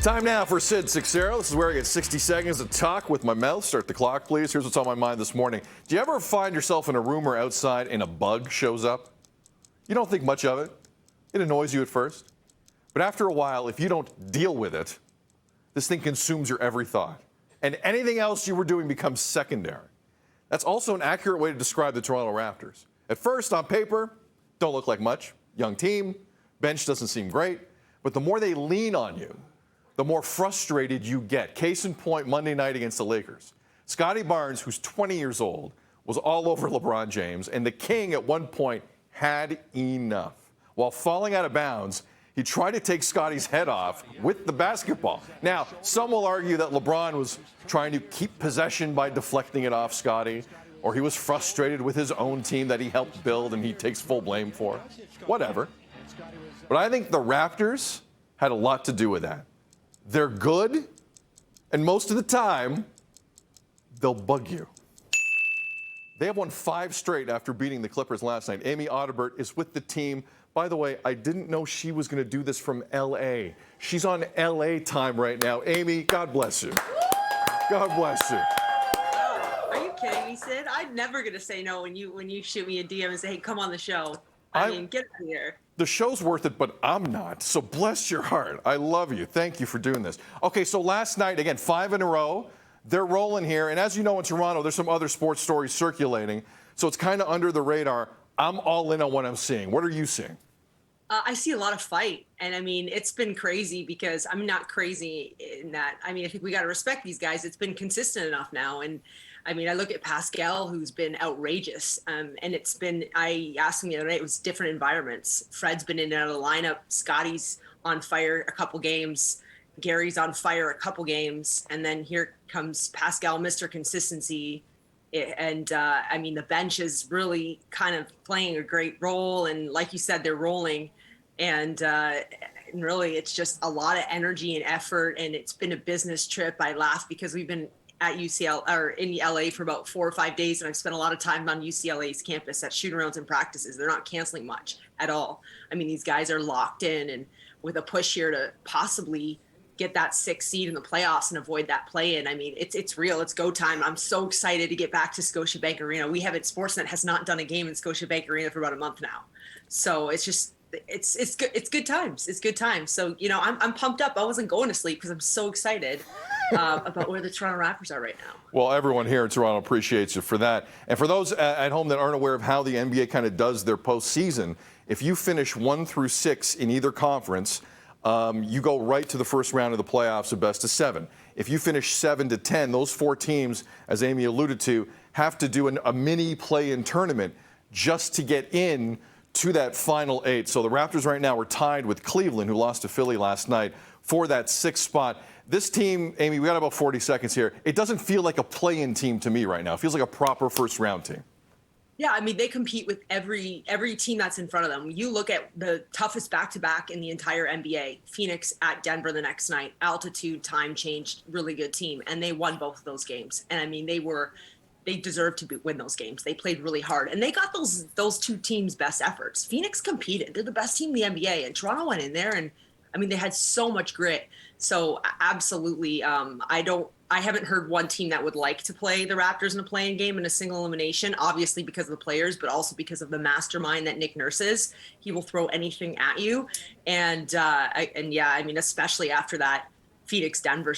Time now for Sid Sixero. This is where I get 60 seconds to talk with my mouth. Start the clock, please. Here's what's on my mind this morning. Do you ever find yourself in a room or outside and a bug shows up? You don't think much of it. It annoys you at first. But after a while, if you don't deal with it, this thing consumes your every thought. And anything else you were doing becomes secondary. That's also an accurate way to describe the Toronto Raptors. At first, on paper, don't look like much. Young team, bench doesn't seem great. But the more they lean on you, the more frustrated you get. Case in point, Monday night against the Lakers. Scottie Barnes, who's 20 years old, was all over LeBron James, and the King at one point had enough. While falling out of bounds, he tried to take Scottie's head off with the basketball. Now, some will argue that LeBron was trying to keep possession by deflecting it off Scottie, or he was frustrated with his own team that he helped build and he takes full blame for. Whatever. But I think the Raptors had a lot to do with that. They're good, and most of the time, they'll bug you. They have won 5 straight after beating the Clippers last night. Amy Audibert is with the team. By the way, I didn't know she was going to do this from L.A. She's on L.A. time right now. Amy, God bless you. God bless you. Are you kidding me, Sid? I'm never going to say no when you shoot me a DM and say, hey, come on the show. I mean, get out of here. The show's worth it, but I'm not. So bless your heart. I love you. Thank you for doing this. Okay, so last night, again, 5 in a row. They're rolling here. And as you know, in Toronto, there's some other sports stories circulating. So it's kind of under the radar. I'm all in on what I'm seeing. What are you seeing? I see a lot of fight. And I mean, it's been crazy because I'm not crazy in that. I mean, I think we got to respect these guys. It's been consistent enough now. And I mean, I look at Pascal, who's been outrageous. And it's been, I asked him the other day, it was different environments. Fred's been in and out of the lineup. Scottie's on fire a couple games. Gary's on fire a couple games. And then here comes Pascal, Mr. Consistency. And I mean, the bench is really kind of playing a great role. And like you said, they're rolling. And really, it's just a lot of energy and effort. And it's been a business trip. I laugh because we've been at UCL or in LA for about 4 or 5 days. And I've spent a lot of time on UCLA's campus at shoot-arounds and practices. They're not canceling much at all. I mean, these guys are locked in and with a push here to possibly get that 6th seed in the playoffs and avoid that play-in. I mean, it's real. It's go time. I'm so excited to get back to Scotiabank Arena. We haven't, Sportsnet has not done a game in Scotiabank Arena for about a month now. So it's just, it's good. It's good times. It's good times. So, you know, I'm pumped up. I wasn't going to sleep because I'm so excited about where the Toronto Raptors are right now. Well, everyone here in Toronto appreciates you for that. And for those at home that aren't aware of how the NBA kind of does their postseason, if you finish 1 through 6 in either conference, you go right to the first round of the playoffs of best of 7. If you finish 7 to 10, those 4 teams, as Amy alluded to, have to do a mini play-in tournament just to get in to that final 8. So the Raptors right now are tied with Cleveland, who lost to Philly last night, for that 6th spot. This team, Amy, we got about 40 seconds here. It doesn't feel like a play-in team to me right now. It feels like a proper first-round team. Yeah, I mean, they compete with every team that's in front of them. You look at the toughest back-to-back in the entire NBA, Phoenix at Denver the next night, altitude, time changed, really good team, and they won both of those games. And I mean, they deserved to win those games. They played really hard, and they got those 2 teams' best efforts. Phoenix competed; they're the best team in the NBA, and Toronto went in there, and I mean, they had so much grit. So absolutely, I haven't heard one team that would like to play the Raptors in a play-in game in a single elimination, obviously because of the players, but also because of the mastermind that Nick Nurse is. He will throw anything at you. And yeah, I mean, especially after that Phoenix-Denver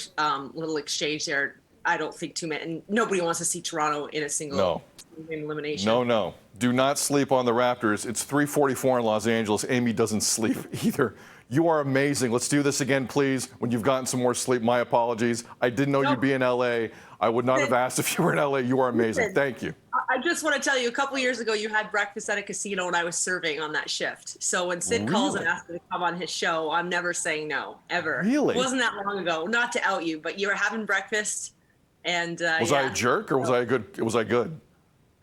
little exchange there, I don't think too many, and nobody wants to see Toronto in a single elimination. No. Do not sleep on the Raptors. It's 3:44 in Los Angeles. Amy doesn't sleep either. You are amazing. Let's do this again, please. When you've gotten some more sleep, my apologies. I didn't know you'd be in L.A. I would not have asked if you were in L.A. You are amazing. Thank you. I just want to tell you, a couple years ago, you had breakfast at a casino and I was serving on that shift. So when Sid calls and asks me to come on his show, I'm never saying no, ever. Really? It wasn't that long ago. Not to out you, but you were having breakfast. And was I a jerk or was I good?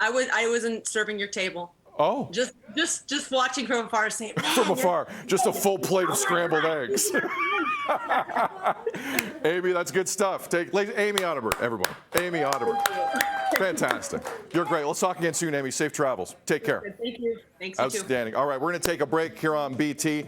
I wasn't serving your table. Oh. Just watching from afar, saying, from afar, just a full plate of scrambled eggs. Amy, that's good stuff. Amy Audibert, everybody. Amy Audibert. Fantastic. You're great. Let's talk again soon, Amy. Safe travels. Take care. Thank you. Thanks. Outstanding. All right, we're going to take a break here on BT.